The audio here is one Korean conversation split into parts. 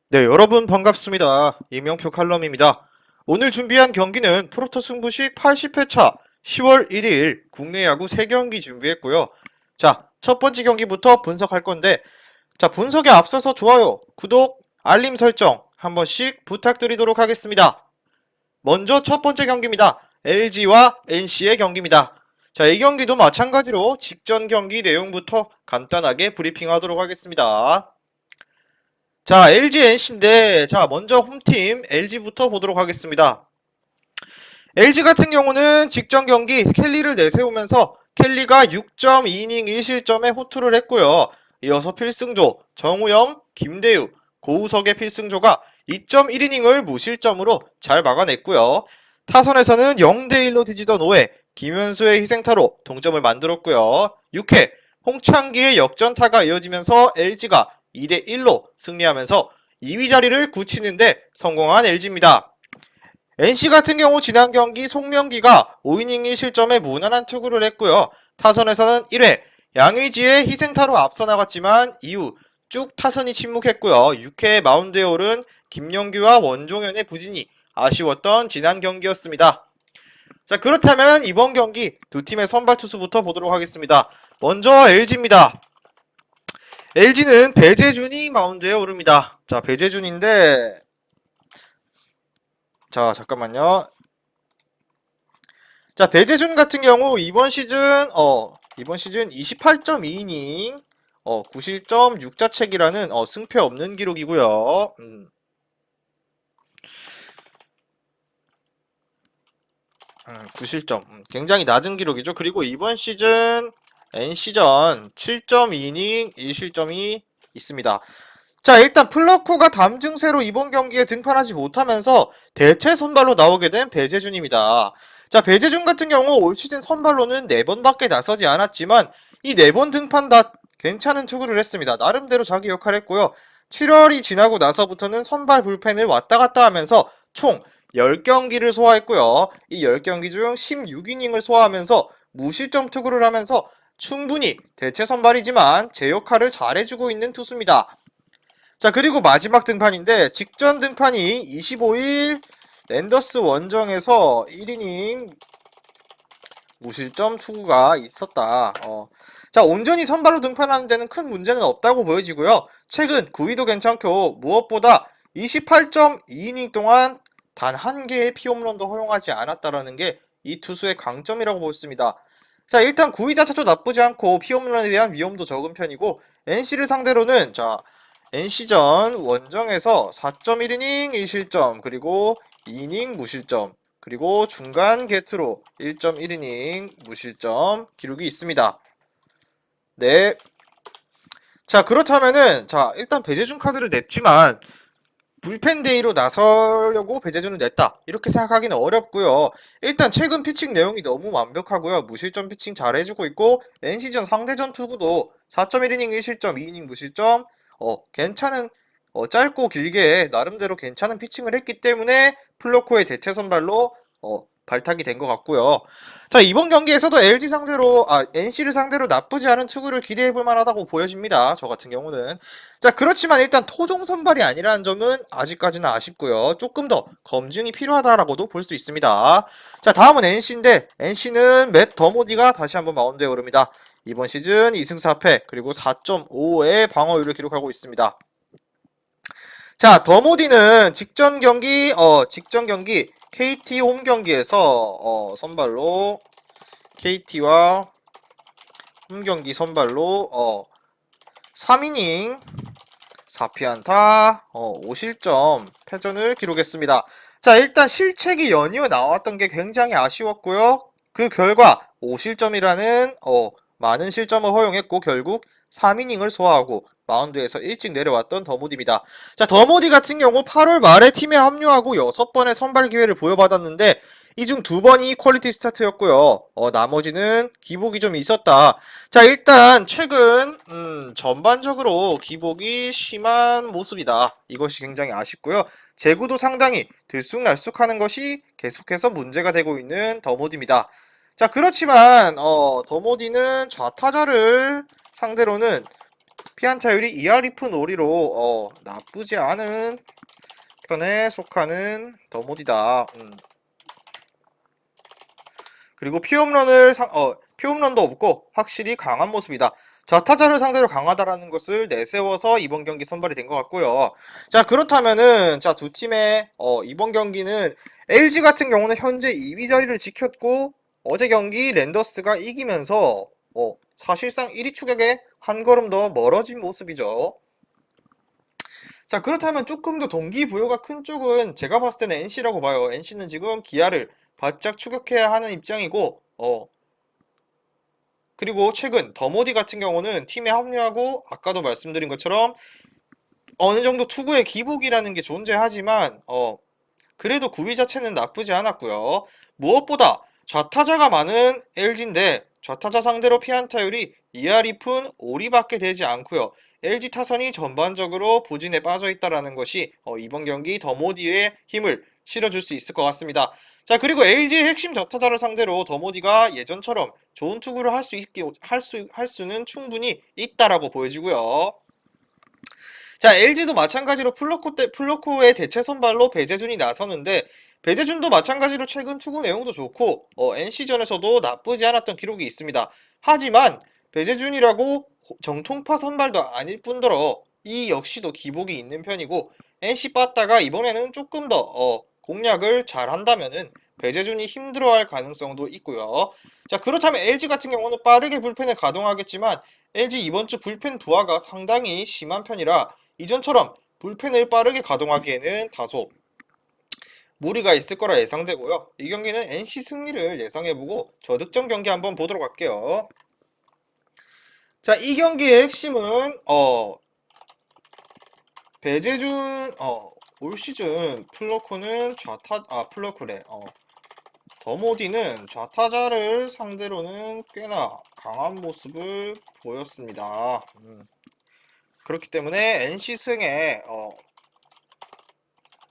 네, 여러분 반갑습니다. 이명표 칼럼입니다. 오늘 준비한 경기는 프로토 승부식 80회차 10월 1일 국내 야구 3경기 준비했고요. 자, 첫 번째 경기부터 분석할 건데, 자, 분석에 앞서서 좋아요, 구독, 알림 설정 한 번씩 부탁드리도록 하겠습니다. 먼저 첫 번째 경기입니다. LG와 NC의 경기입니다. 자, 이 경기도 마찬가지로 직전 경기 내용부터 간단하게 브리핑하도록 하겠습니다. 자, LG NC인데, 자, 먼저 홈팀 LG부터 보도록 하겠습니다. LG 같은 경우는 직전 경기 켈리를 내세우면서 켈리가 6.2이닝 1실점에 호투를 했고요. 이어서 필승조, 정우영, 김대유, 고우석의 필승조가 2.1이닝을 무실점으로 잘 막아냈고요. 타선에서는 0대1로 뒤지던 5회 김현수의 희생타로 동점을 만들었고요. 6회 홍창기의 역전타가 이어지면서 LG가 2대1로 승리하면서 2위 자리를 굳히는데 성공한 LG입니다. NC 같은 경우 지난 경기 송명기가 5이닝 1실점에 무난한 투구를 했고요. 타선에서는 1회 양의지의 희생타로 앞서 나갔지만 이후 쭉 타선이 침묵했고요. 6회 마운드에 오른 김영규와 원종현의 부진이 아쉬웠던 지난 경기였습니다. 자, 그렇다면 이번 경기 두 팀의 선발 투수부터 보도록 하겠습니다. 먼저 LG입니다. LG는 배재준이 마운드에 오릅니다. 자, 배재준인데, 자, 잠깐만요. 자, 배재준 같은 경우 이번 시즌 28.2이닝 9실점 6자책이라는 승패 없는 기록이고요. 9실점 굉장히 낮은 기록이죠. 그리고 이번 시즌 NC전 7.2이닝 1실점이 있습니다. 자, 일단 플러코가 담 증세로 이번 경기에 등판하지 못하면서 대체 선발로 나오게 된 배재준입니다. 자, 배재준 같은 경우 올 시즌 선발로는 4번밖에 나서지 않았지만 이 4번 등판 다 괜찮은 투구를 했습니다. 나름대로 자기 역할을 했고요. 7월이 지나고 나서부터는 선발 불펜을 왔다 갔다 하면서 총 10경기를 소화했고요. 이 10경기 중 16이닝을 소화하면서 무실점 투구를 하면서 충분히 대체 선발이지만 제 역할을 잘해주고 있는 투수입니다. 자, 그리고 마지막 등판인데 직전 등판이 25일 랜더스 원정에서 1이닝 무실점 투구가 있었다. 자, 온전히 선발로 등판하는 데는 큰 문제는 없다고 보여지고요. 최근 9위도 괜찮고 무엇보다 28.2이닝 동안 단 한 개의 피홈런도 허용하지 않았다라는 게 이 투수의 강점이라고 볼 수 있습니다. 자, 일단 9위 자체도 나쁘지 않고 피홈런에 대한 위험도 적은 편이고 NC를 상대로는 자, NC전 원정에서 4.1이닝 1실점 그리고 2이닝 무실점 그리고 중간 게트로 1.1이닝 무실점 기록이 있습니다. 네. 자, 그렇다면은 자, 일단 배재준 카드를 냈지만 불펜 데이로 나서려고 배재준을 냈다 이렇게 생각하기는 어렵고요. 일단 최근 피칭 내용이 너무 완벽하고요. 무실점 피칭 잘 해주고 있고 NC전 상대전 투구도 4.1이닝 1실점 2이닝 무실점 괜찮은 짧고 길게 나름대로 괜찮은 피칭을 했기 때문에 플로코의 대체 선발로 발탁이 된 것 같고요. 자, 이번 경기에서도 NC를 상대로 나쁘지 않은 투구를 기대해볼 만하다고 보여집니다. 저 같은 경우는. 자, 그렇지만 일단 토종 선발이 아니라는 점은 아직까지는 아쉽고요. 조금 더 검증이 필요하다라고도 볼 수 있습니다. 자, 다음은 NC인데 NC는 맷 더모디가 다시 한번 마운드에 오릅니다. 이번 시즌 2승 4패 그리고 4.5의 방어율을 기록하고 있습니다. 자, 더모디는 직전 경기 KT 홈 경기에서 선발로 KT와 홈 경기 선발로 3이닝 4피안타 5실점 패전을 기록했습니다. 자, 일단 실책이 연이어 나왔던 게 굉장히 아쉬웠고요. 그 결과 5실점이라는 많은 실점을 허용했고 결국 3이닝을 소화하고 마운드에서 일찍 내려왔던 더모디입니다. 자, 더모디 같은 경우 8월 말에 팀에 합류하고 6번의 선발 기회를 부여받았는데 이 중 2번이 퀄리티 스타트였고요. 나머지는 기복이 좀 있었다. 자, 일단 최근 전반적으로 기복이 심한 모습이다. 이것이 굉장히 아쉽고요. 제구도 상당히 들쑥날쑥하는 것이 계속해서 문제가 되고 있는 더모디입니다. 자, 그렇지만 더모디는 좌타자를 상대로는 피안타율이 2할 2푼 5리로 나쁘지 않은 편에 속하는 더모디다. 그리고 피홈런도 없고 확실히 강한 모습이다. 좌타자를 상대로 강하다라는 것을 내세워서 이번 경기 선발이 된 것 같고요. 자, 그렇다면은 자, 두 팀의 이번 경기는 LG 같은 경우는 현재 2위 자리를 지켰고 어제 경기 랜더스가 이기면서 사실상 1위 추격에 한 걸음 더 멀어진 모습이죠. 자, 그렇다면 조금 더 동기부여가 큰 쪽은 제가 봤을 때는 NC라고 봐요. NC는 지금 기아를 바짝 추격해야 하는 입장이고, 그리고 최근 더모디 같은 경우는 팀에 합류하고 아까도 말씀드린 것처럼 어느 정도 투구의 기복이라는 게 존재하지만, 그래도 구위 자체는 나쁘지 않았고요. 무엇보다 좌타자가 많은 LG인데 좌타자 상대로 피안타율이 2할 2푼 5리밖에 되지 않고요. LG 타선이 전반적으로 부진에 빠져 있다라는 것이 이번 경기 더모디의 힘을 실어줄 수 있을 것 같습니다. 자, 그리고 LG의 핵심 좌타자를 상대로 더모디가 예전처럼 좋은 투구를 할 수는 충분히 있다라고 보여지고요. 자, LG도 마찬가지로 플로코의 대체 선발로 배재준이 나서는데 배재준도 마찬가지로 최근 투구 내용도 좋고 NC전에서도 나쁘지 않았던 기록이 있습니다. 하지만 배재준이라고 정통파 선발도 아닐 뿐더러 이 역시도 기복이 있는 편이고 NC 빠따가 이번에는 조금 더 공략을 잘 한다면은 배재준이 힘들어할 가능성도 있고요. 자, 그렇다면 LG 같은 경우는 빠르게 불펜을 가동하겠지만 LG 이번 주 불펜 부하가 상당히 심한 편이라 이전처럼 불펜을 빠르게 가동하기에는 다소 무리가 있을 거라 예상되고요. 이 경기는 NC 승리를 예상해보고 저득점 경기 한번 보도록 할게요. 자, 이 경기의 핵심은 배재준 올 시즌 더모디는 좌타자를 상대로는 꽤나 강한 모습을 보였습니다. 그렇기 때문에 NC 승에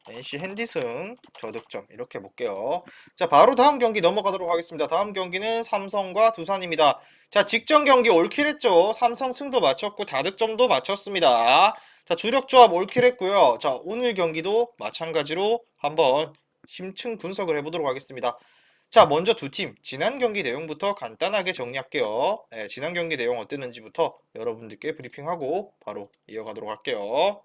NC 핸디승 저득점 이렇게 볼게요. 자, 바로 다음 경기 넘어가도록 하겠습니다. 다음 경기는 삼성과 두산입니다. 자, 직전 경기 올킬했죠. 삼성 승도 맞췄고 다득점도 맞췄습니다. 자, 주력 조합 올킬했고요. 자, 오늘 경기도 마찬가지로 한번 심층 분석을 해보도록 하겠습니다. 자, 먼저 두 팀 지난 경기 내용부터 간단하게 정리할게요. 네, 지난 경기 내용 어땠는지부터 여러분들께 브리핑하고 바로 이어가도록 할게요.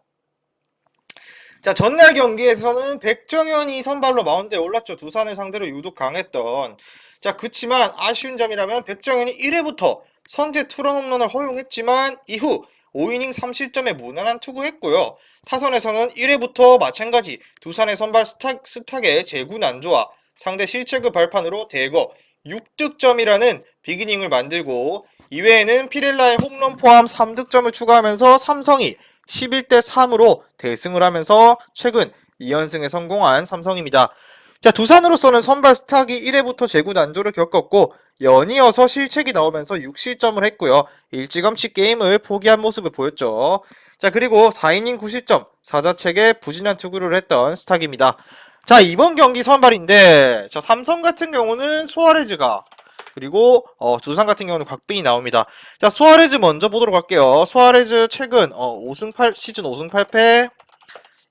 자, 전날 경기에서는 백정현이 선발로 마운드에 올랐죠. 두산을 상대로 유독 강했던. 자, 그치만 아쉬운 점이라면 백정현이 1회부터 선제 투런 홈런을 허용했지만 이후 5이닝 3실점에 무난한 투구했고요. 타선에서는 1회부터 마찬가지 두산의 선발 스탁의 제구 난조와 상대 실책의 발판으로 대거 6득점이라는 비기닝을 만들고 이외에는 피렐라의 홈런 포함 3득점을 추가하면서 삼성이 11대 3으로 대승을 하면서 최근 2연승에 성공한 삼성입니다. 자, 두산으로서는 선발 스탁이 1회부터 제구 난조를 겪었고 연이어서 실책이 나오면서 6실점을 했고요. 일찌감치 게임을 포기한 모습을 보였죠. 자, 그리고 4이닝 9실점, 4자책에 부진한 투구를 했던 스탁입니다. 자, 이번 경기 선발인데 자, 삼성 같은 경우는 수아레즈가 그리고 두산 같은 경우는 곽빈이 나옵니다. 자, 수아레즈 먼저 보도록 할게요. 수아레즈 최근 시즌 5승 8패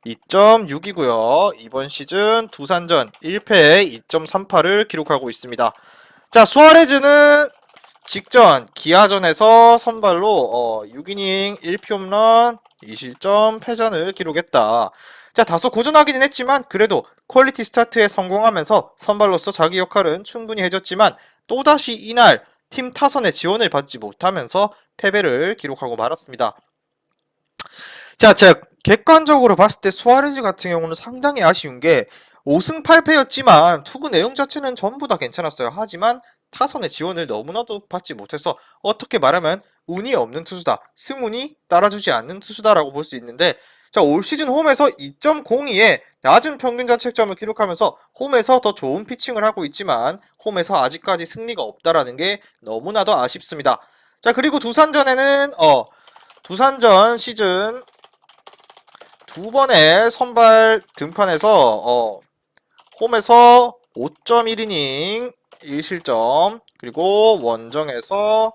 2.6이고요. 이번 시즌 두산전 1패 2.38을 기록하고 있습니다. 자, 수아레즈는 직전 기아전에서 선발로 6이닝 1피홈런 2실점 패전을 기록했다. 자, 다소 고전하기는 했지만 그래도 퀄리티 스타트에 성공하면서 선발로서 자기 역할은 충분히 해줬지만 또다시 이날 팀 타선의 지원을 받지 못하면서 패배를 기록하고 말았습니다. 자, 제가 객관적으로 봤을 때 수아레즈 같은 경우는 상당히 아쉬운 게 5승 8패였지만 투구 내용 자체는 전부 다 괜찮았어요. 하지만 타선의 지원을 너무나도 받지 못해서 어떻게 말하면 운이 없는 투수다. 승운이 따라주지 않는 투수다라고 볼 수 있는데 자, 올 시즌 홈에서 2.02의 낮은 평균 자책점을 기록하면서 홈에서 더 좋은 피칭을 하고 있지만 홈에서 아직까지 승리가 없다라는 게 너무나도 아쉽습니다. 자, 그리고 두산전에는 두산전 시즌 두 번의 선발 등판에서 홈에서 5.1이닝 1실점 그리고 원정에서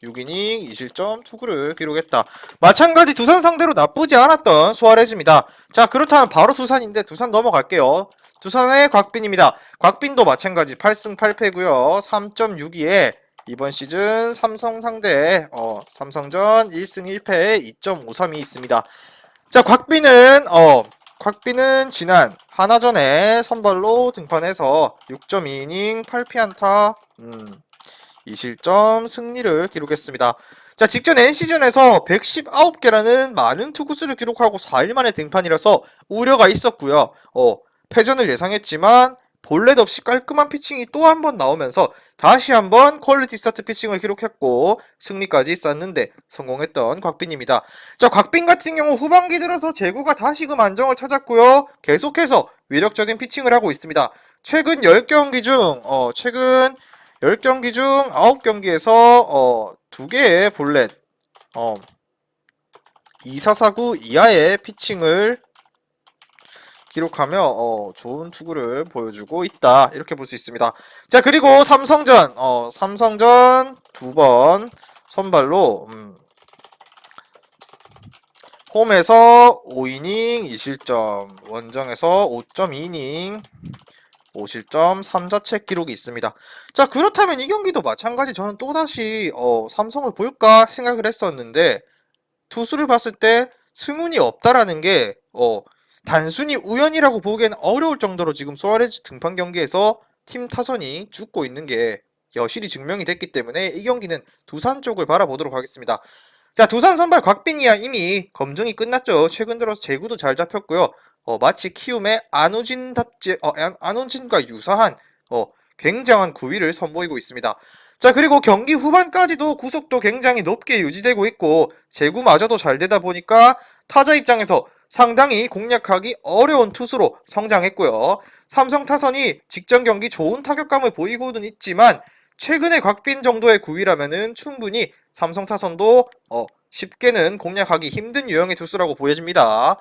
6이닝 2실점 투구를 기록했다. 마찬가지 두산 상대로 나쁘지 않았던 수아레즈입니다. 자, 그렇다면 바로 두산인데 두산 넘어갈게요. 두산의 곽빈입니다. 곽빈도 마찬가지 8승 8패고요. 3.62에 이번 시즌 삼성 상대 삼성전 1승 1패에 2.53이 있습니다. 자, 곽빈은 지난 하나전에 선발로 등판해서 6.2이닝 8피안타 2실점 승리를 기록했습니다. 자, 직전 NC전에서 119개라는 많은 투구수를 기록하고 4일 만에 등판이라서 우려가 있었고요. 패전을 예상했지만 볼넷 없이 깔끔한 피칭이 또 한 번 나오면서 다시 한번 퀄리티 스타트 피칭을 기록했고 승리까지 쌌는데 성공했던 곽빈입니다. 자, 곽빈 같은 경우 후반기 들어서 제구가 다시금 안정을 찾았고요. 계속해서 위력적인 피칭을 하고 있습니다. 최근 10경기 중 9경기에서 2개의 볼넷 2사사구 이하의 피칭을 기록하며 좋은 투구를 보여주고 있다. 이렇게 볼 수 있습니다. 자, 그리고 삼성전 2번 선발로 홈에서 5이닝 2실점, 원정에서 5.2이닝 5실점 3자책 기록이 있습니다. 자, 그렇다면 이 경기도 마찬가지 저는 또다시 삼성을 볼까 생각을 했었는데 투수를 봤을 때 승운이 없다라는 게 단순히 우연이라고 보기엔 어려울 정도로 지금 수아레즈 등판 경기에서 팀 타선이 죽고 있는 게 여실히 증명이 됐기 때문에 이 경기는 두산 쪽을 바라보도록 하겠습니다. 자, 두산 선발 곽빈이야 이미 검증이 끝났죠. 최근 들어서 제구도 잘 잡혔고요. 마치 키움의 안우진과 유사한 굉장한 구위를 선보이고 있습니다. 자, 그리고 경기 후반까지도 구속도 굉장히 높게 유지되고 있고 제구마저도 잘 되다 보니까 타자 입장에서 상당히 공략하기 어려운 투수로 성장했고요. 삼성 타선이 직전 경기 좋은 타격감을 보이고는 있지만 최근에 곽빈 정도의 구위라면은 충분히 삼성 타선도 쉽게는 공략하기 힘든 유형의 투수라고 보여집니다.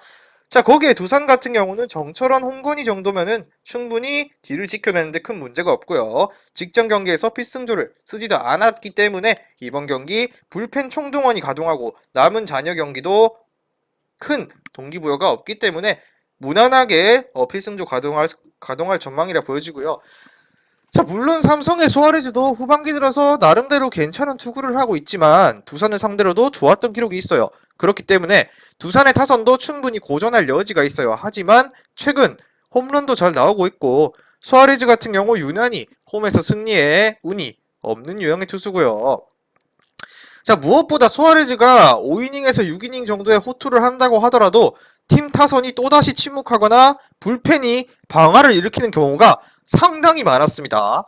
자, 거기에 두산 같은 경우는 정철원, 홍건희 정도면은 충분히 뒤를 지켜내는데 큰 문제가 없고요. 직전 경기에서 필승조를 쓰지도 않았기 때문에 이번 경기 불펜 총동원이 가동하고 남은 잔여 경기도 큰 동기부여가 없기 때문에 무난하게 필승조 가동할 전망이라 보여지고요. 자, 물론 삼성의 수아레즈도 후반기 들어서 나름대로 괜찮은 투구를 하고 있지만 두산을 상대로도 좋았던 기록이 있어요. 그렇기 때문에 두산의 타선도 충분히 고전할 여지가 있어요. 하지만 최근 홈런도 잘 나오고 있고 수아레즈 같은 경우 유난히 홈에서 승리에 운이 없는 유형의 투수고요. 자, 무엇보다 수아레즈가 5이닝에서 6이닝 정도의 호투를 한다고 하더라도 팀 타선이 또다시 침묵하거나 불펜이 방아를 일으키는 경우가 상당히 많았습니다.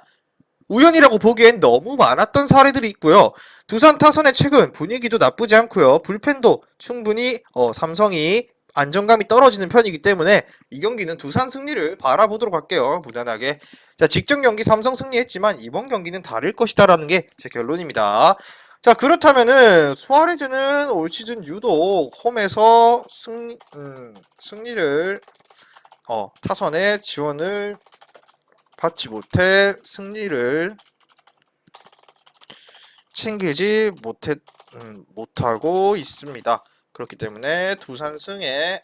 우연이라고 보기엔 너무 많았던 사례들이 있고요. 두산 타선의 최근 분위기도 나쁘지 않고요. 불펜도 충분히 삼성이 안정감이 떨어지는 편이기 때문에 이 경기는 두산 승리를 바라보도록 할게요. 무난하게. 자, 직전 경기 삼성 승리했지만 이번 경기는 다를 것이다라는 게 제 결론입니다. 자, 그렇다면은 수아레즈는 올 시즌 유독 홈에서 승리를 타선의 지원을 받지 못해 승리를 챙기지 못하고 있습니다. 그렇기 때문에 두산승에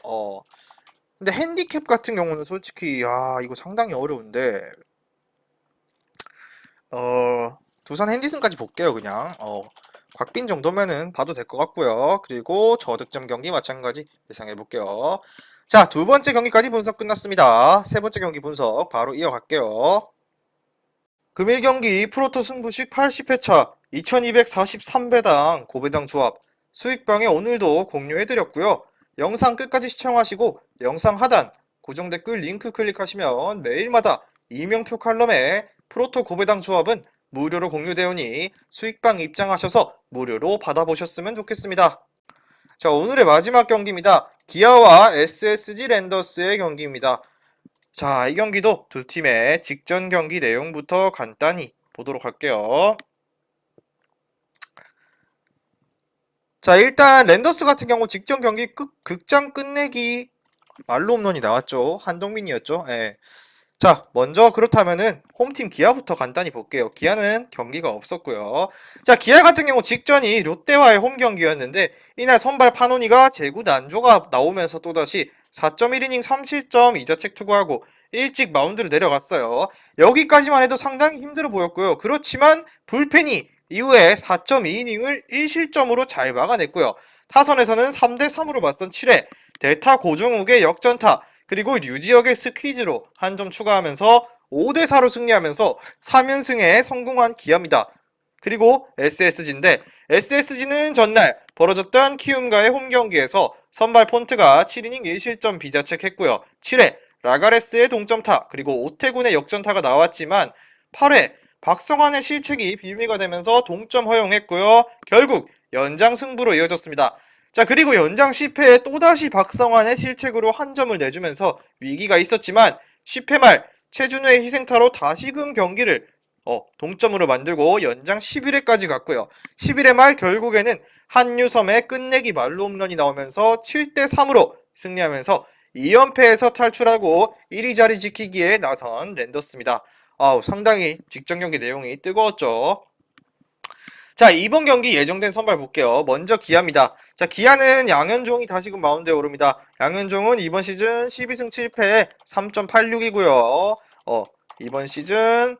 근데 핸디캡 같은 경우는 솔직히 이거 상당히 어려운데 두산 핸디승까지 볼게요. 그냥 곽빈 정도면은 봐도 될 것 같고요. 그리고 저득점 경기 마찬가지 예상해 볼게요. 자, 두 번째 경기까지 분석 끝났습니다. 세 번째 경기 분석 바로 이어갈게요. 금일 경기 프로토 승부식 80회차 2243배당 고배당 조합 수익방에 오늘도 공유해드렸고요. 영상 끝까지 시청하시고 영상 하단 고정 댓글 링크 클릭하시면 매일마다 이명표 칼럼에 프로토 고배당 조합은 무료로 공유되오니 수익방 입장하셔서 무료로 받아보셨으면 좋겠습니다. 자, 오늘의 마지막 경기입니다. 기아와 SSG 랜더스의 경기입니다. 자, 이 경기도 두 팀의 직전 경기 내용부터 간단히 보도록 할게요. 자, 일단 랜더스 같은 경우 직전 경기 극장 끝내기 말로 홈런이 나왔죠. 한동민이었죠. 예. 자, 먼저 그렇다면은 홈팀 기아부터 간단히 볼게요. 기아는 경기가 없었고요. 자, 기아 같은 경우 직전이 롯데와의 홈 경기였는데 이날 선발 파노니가 제구 난조가 나오면서 또다시 4.1이닝 3실점 2자책 투구하고 일찍 마운드로 내려갔어요. 여기까지만 해도 상당히 힘들어 보였고요. 그렇지만 불펜이 이후에 4.2이닝을 1실점으로 잘 막아냈고요. 타선에서는 3대3으로 맞선 7회 대타 고종욱의 역전타 그리고 류지혁의 스퀴즈로 한 점 추가하면서 5대4로 승리하면서 3연승에 성공한 기아입니다. 그리고 SSG인데 SSG는 전날 벌어졌던 키움과의 홈 경기에서 선발 폰트가 7이닝 1실점 비자책했고요. 7회 라가레스의 동점타 그리고 오태군의 역전타가 나왔지만 8회 박성환의 실책이 빌미가 되면서 동점 허용했고요. 결국 연장 승부로 이어졌습니다. 자, 그리고 연장 10회에 또다시 박성환의 실책으로 한 점을 내주면서 위기가 있었지만 10회 말 최준우의 희생타로 다시금 경기를 동점으로 만들고 연장 11회까지 갔고요. 11회 말 결국에는 한유섬의 끝내기 말로 홈런이 나오면서 7대3으로 승리하면서 2연패에서 탈출하고 1위 자리 지키기에 나선 랜더스입니다. 상당히 직전 경기 내용이 뜨거웠죠. 자, 이번 경기 예정된 선발 볼게요. 먼저 기아입니다. 자, 기아는 양현종이 다시금 마운드에 오릅니다. 양현종은 이번 시즌 12승 7패에 3.86이고요. 이번 시즌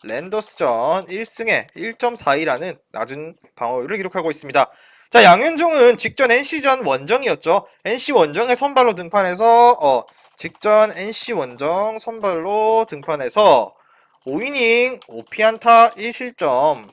랜더스전 1승에 1.42라는 낮은 방어율을 기록하고 있습니다. 자, 양현종은 직전 NC전 원정이었죠. NC 원정에 선발로 등판해서 직전 NC 원정 선발로 등판해서 5이닝 5피안타 1실점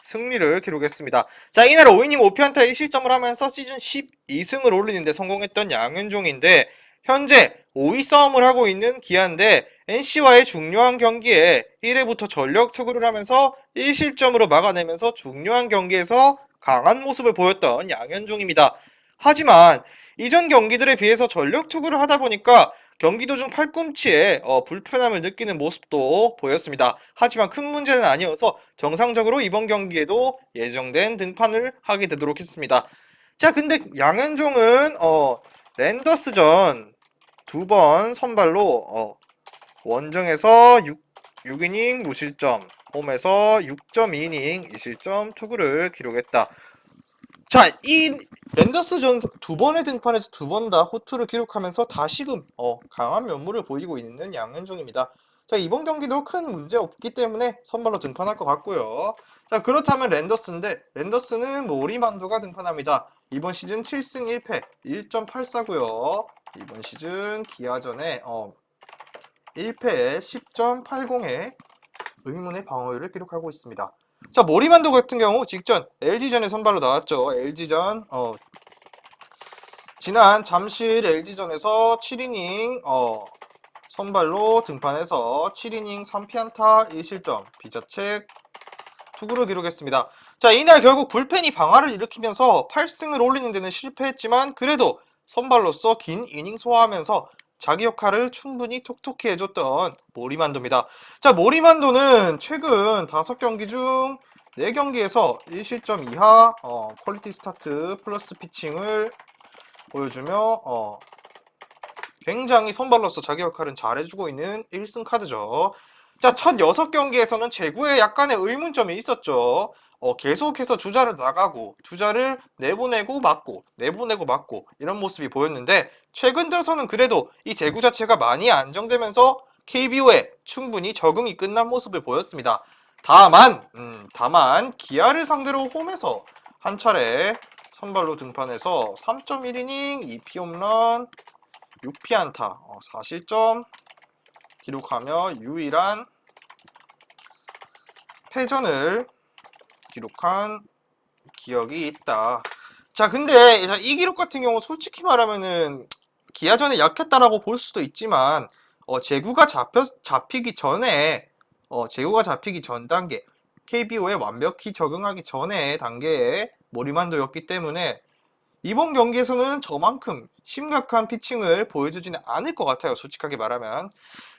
승리를 기록했습니다. 자, 이날 5이닝 5피안타 1실점을 하면서 시즌 12승을 올리는데 성공했던 양현종인데 현재 5위 싸움을 하고 있는 기아인데 NC와의 중요한 경기에 1회부터 전력 투구를 하면서 1실점으로 막아내면서 중요한 경기에서 강한 모습을 보였던 양현종입니다. 하지만 이전 경기들에 비해서 전력 투구를 하다 보니까 경기 도중 팔꿈치에 불편함을 느끼는 모습도 보였습니다. 하지만 큰 문제는 아니어서 정상적으로 이번 경기에도 예정된 등판을 하게 되도록 했습니다. 자, 근데 양현종은 랜더스전 두 번 선발로 원정에서 6이닝 무실점, 홈에서 6.2이닝 2실점 투구를 기록했다. 자, 이 랜더스전 두 번의 등판에서 두 번 다 호투를 기록하면서 다시금 강한 면모를 보이고 있는 양현종입니다. 자, 이번 경기도 큰 문제 없기 때문에 선발로 등판할 것 같고요. 자, 그렇다면 랜더스인데 랜더스는 모리만도가 등판합니다. 이번 시즌 7승 1패 1.84고요. 이번 시즌 기아전에 1패에 10.80의 의문의 방어율을 기록하고 있습니다. 자, 모리만도 같은 경우 직전 LG전에 선발로 나왔죠. LG전 지난 잠실 LG전에서 7이닝 선발로 등판해서 7이닝 3피안타 1실점 비자책 투구를 기록했습니다. 자, 이날 결국 불펜이 방아를 일으키면서 8승을 올리는 데는 실패했지만 그래도 선발로서 긴 이닝 소화하면서 자기 역할을 충분히 톡톡히 해줬던 모리만도입니다. 자, 모리만도는 최근 5경기 중 4경기에서 1실점 이하 퀄리티 스타트 플러스 피칭을 보여주며 굉장히 선발로서 자기 역할은 잘해주고 있는 1승 카드죠. 자, 첫 6경기에서는 제구에 약간의 의문점이 있었죠. 계속해서 주자를 나가고 주자를 내보내고 맞고 내보내고 맞고 이런 모습이 보였는데 최근 들어서는 그래도 이 제구 자체가 많이 안정되면서 KBO에 충분히 적응이 끝난 모습을 보였습니다. 다만 기아를 상대로 홈에서 한 차례 선발로 등판해서 3.1이닝 2피홈런 6피안타 4실점 기록하며 유일한 패전을 기록한 기억이 있다. 자, 근데 이 기록 같은 경우 솔직히 말하면은 기아전에 약했다라고 볼 수도 있지만 제구가 잡히기 전에 제구가 잡히기 전 단계 KBO에 완벽히 적응하기 전에 단계에 모리만도였기 때문에 이번 경기에서는 저만큼 심각한 피칭을 보여주지는 않을 것 같아요. 솔직하게 말하면.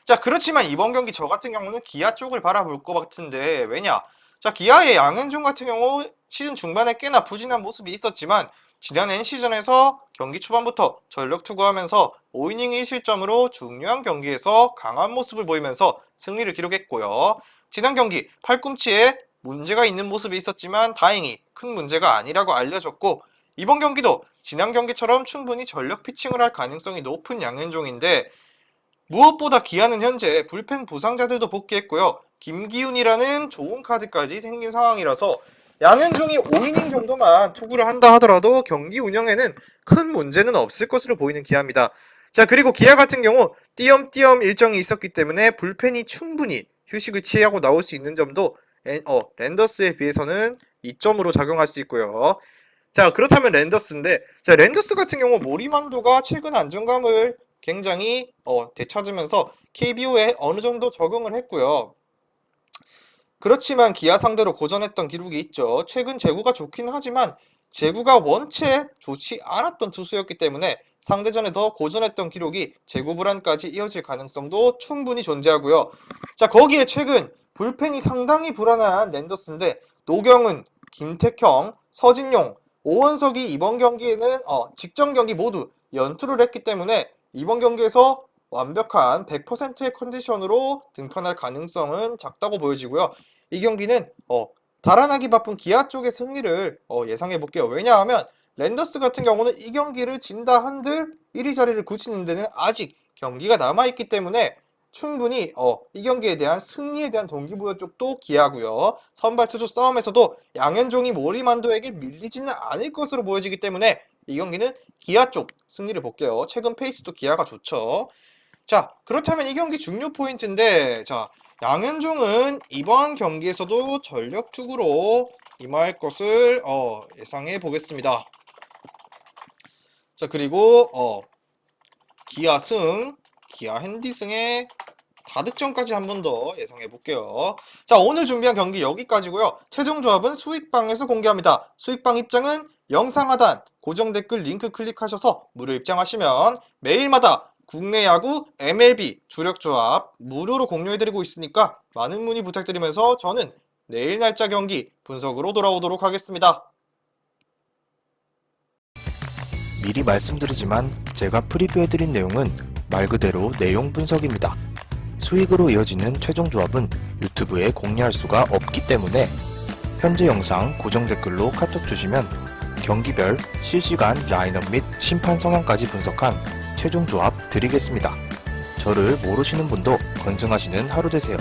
자, 그렇지만 이번 경기 저 같은 경우는 기아 쪽을 바라볼 것 같은데 왜냐? 자, 기아의 양현종 같은 경우 시즌 중반에 꽤나 부진한 모습이 있었지만 지난 NC전에서 경기 초반부터 전력 투구하면서 5이닝 1실점으로 중요한 경기에서 강한 모습을 보이면서 승리를 기록했고요. 지난 경기 팔꿈치에 문제가 있는 모습이 있었지만 다행히 큰 문제가 아니라고 알려졌고, 이번 경기도 지난 경기처럼 충분히 전력 피칭을 할 가능성이 높은 양현종인데, 무엇보다 기아는 현재 불펜 부상자들도 복귀했고요. 김기훈이라는 좋은 카드까지 생긴 상황이라서 양현종이 5이닝 정도만 투구를 한다 하더라도 경기 운영에는 큰 문제는 없을 것으로 보이는 기아입니다. 자, 그리고 기아 같은 경우 띄엄띄엄 일정이 있었기 때문에 불펜이 충분히 휴식을 취하고 나올 수 있는 점도 랜더스에 비해서는 이점으로 작용할 수 있고요. 자, 그렇다면 랜더스인데, 자, 랜더스 같은 경우 모리만도가 최근 안정감을 굉장히 되찾으면서 KBO에 어느 정도 적응을 했고요. 그렇지만 기아 상대로 고전했던 기록이 있죠. 최근 제구가 좋긴 하지만 제구가 원체 좋지 않았던 투수였기 때문에 상대전에 더 고전했던 기록이 제구 불안까지 이어질 가능성도 충분히 존재하고요. 자, 거기에 최근 불펜이 상당히 불안한 랜더스인데, 노경은, 김택형, 서진용, 오원석이 이번 경기에는 직전 경기 모두 연투를 했기 때문에 이번 경기에서 완벽한 100%의 컨디션으로 등판할 가능성은 작다고 보여지고요. 이 경기는 달아나기 바쁜 기아 쪽의 승리를 예상해 볼게요. 왜냐하면 랜더스 같은 경우는 이 경기를 진다 한들 1위 자리를 굳히는 데는 아직 경기가 남아있기 때문에 충분히 이 경기에 대한 승리에 대한 동기부여 쪽도 기아고요. 선발 투수 싸움에서도 양현종이 모리만도에게 밀리지는 않을 것으로 보여지기 때문에 이 경기는 기아 쪽 승리를 볼게요. 최근 페이스도 기아가 좋죠. 자, 그렇다면 이 경기 중요 포인트인데, 자, 양현종은 이번 경기에서도 전력 투구로 임할 것을 예상해 보겠습니다. 자, 그리고 기아 승, 기아 핸디 승의 다득점까지 한 번 더 예상해 볼게요. 자, 오늘 준비한 경기 여기까지고요. 최종 조합은 수익방에서 공개합니다. 수익방 입장은 영상 하단 고정 댓글 링크 클릭하셔서 무료 입장하시면 매일마다 국내 야구 MLB 주력 조합 무료로 공유해드리고 있으니까 많은 문의 부탁드리면서 저는 내일 날짜 경기 분석으로 돌아오도록 하겠습니다. 미리 말씀드리지만 제가 프리뷰해드린 내용은 말 그대로 내용 분석입니다. 수익으로 이어지는 최종 조합은 유튜브에 공개할 수가 없기 때문에 현재 영상 고정 댓글로 카톡 주시면 경기별 실시간 라인업 및 심판 성향까지 분석한 최종 조합 드리겠습니다. 저를 모르시는 분도 건승하시는 하루 되세요.